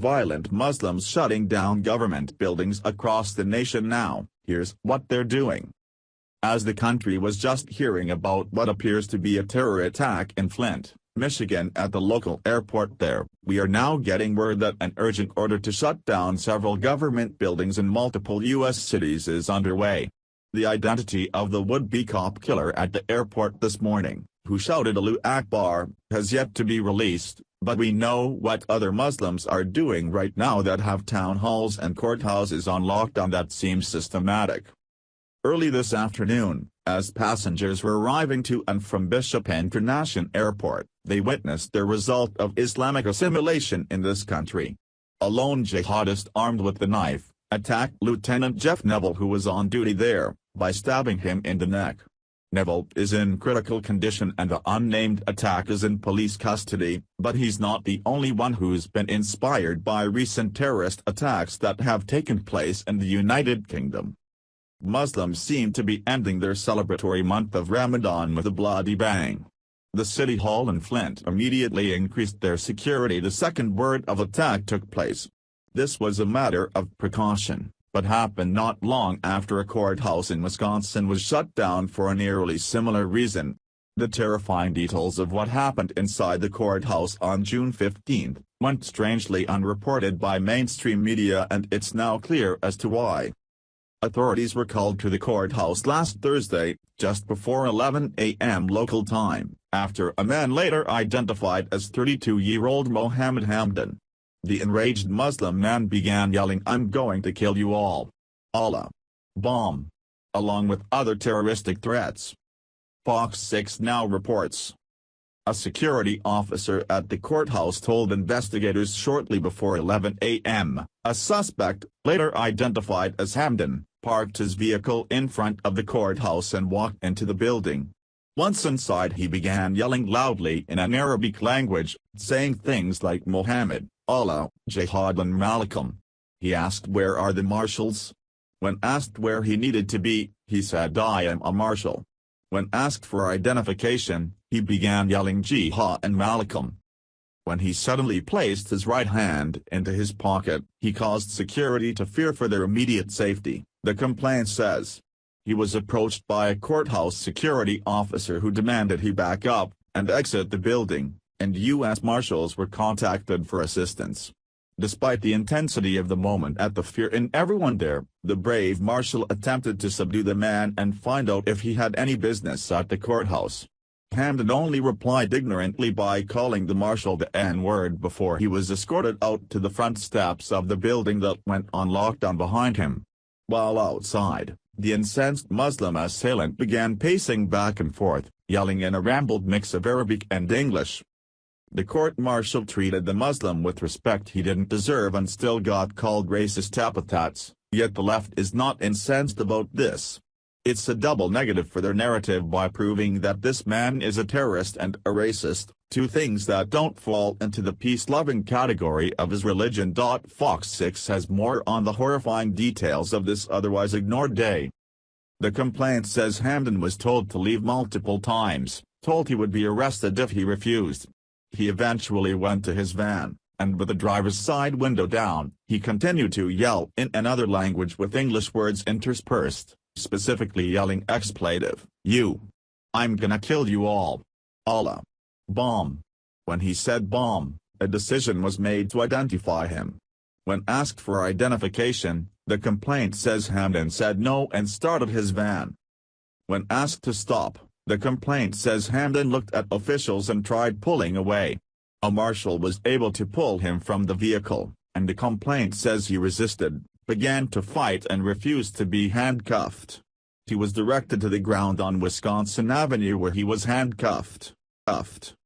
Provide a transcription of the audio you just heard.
violent Muslims shutting down government buildings across the nation now. Here's what they're doing. As the country was just hearing about what appears to be a terror attack in Flint, Michigan at the local airport there, we are now getting word that an urgent order to shut down several government buildings in multiple U.S. cities is underway. The identity of the would-be cop killer at the airport this morning, who shouted Allahu Ackbar, has yet to be released, but we know what other Muslims are doing right now that have town halls and courthouses on lockdown that seems systematic. Early this afternoon, as passengers were arriving to and from Bishop Internation Airport, they witnessed the result of Islamic assimilation in this country. A lone jihadist armed with a knife attacked Lieutenant Jeff Neville, who was on duty there, by stabbing him in the neck. Neville is in critical condition and the unnamed attack is in police custody, but he's not the only one who's been inspired by recent terrorist attacks that have taken place in the United Kingdom. Muslims seem to be ending their celebratory month of Ramadan with a bloody bang. The City Hall in Flint immediately increased their security the second word of attack took place. This was a matter of precaution, but happened not long after a courthouse in Wisconsin was shut down for an eerily similar reason. The terrifying details of what happened inside the courthouse on June 15 went strangely unreported by mainstream media, and it's now clear as to why. Authorities were called to the courthouse last Thursday, just before 11 a.m. local time, after a man later identified as 32-year-old Mohammed Hamdan. The enraged Muslim man began yelling, "I'm going to kill you all. Allah. Bomb," along with other terroristic threats. Fox 6 now reports. A security officer at the courthouse told investigators shortly before 11 a.m., a suspect, later identified as Hamdan, parked his vehicle in front of the courthouse and walked into the building. Once inside, he began yelling loudly in an Arabic language, saying things like Muhammad, Allah, Jihad and Malcolm. He asked where are the marshals? When asked where he needed to be, he said I am a marshal. When asked for identification, he began yelling Jihad and Malcolm. When he suddenly placed his right hand into his pocket, he caused security to fear for their immediate safety, the complaint says. He was approached by a courthouse security officer who demanded he back up and exit the building, and U.S. Marshals were contacted for assistance. Despite the intensity of the moment and the fear in everyone there, the brave marshal attempted to subdue the man and find out if he had any business at the courthouse. Hamdan only replied ignorantly by calling the marshal the N-word before he was escorted out to the front steps of the building that went on lockdown behind him. While outside, the incensed Muslim assailant began pacing back and forth, yelling in a rambled mix of Arabic and English. The court-martial treated the Muslim with respect he didn't deserve and still got called racist epithets, yet the left is not incensed about this. It's a double negative for their narrative by proving that this man is a terrorist and a racist, two things that don't fall into the peace-loving category of his religion. Fox 6 has more on the horrifying details of this otherwise ignored day. The complaint says Hamdan was told to leave multiple times, told he would be arrested if he refused. He eventually went to his van, and with the driver's side window down, he continued to yell in another language with English words interspersed, specifically yelling expletive, "You. I'm gonna kill you all. Allah. Bomb." When he said bomb, a decision was made to identify him. When asked for identification, the complaint says Hamdan said no and started his van. When asked to stop, the complaint says Hamdan looked at officials and tried pulling away. A marshal was able to pull him from the vehicle, and the complaint says he resisted, began to fight and refused to be handcuffed. He was directed to the ground on Wisconsin Avenue where he was handcuffed.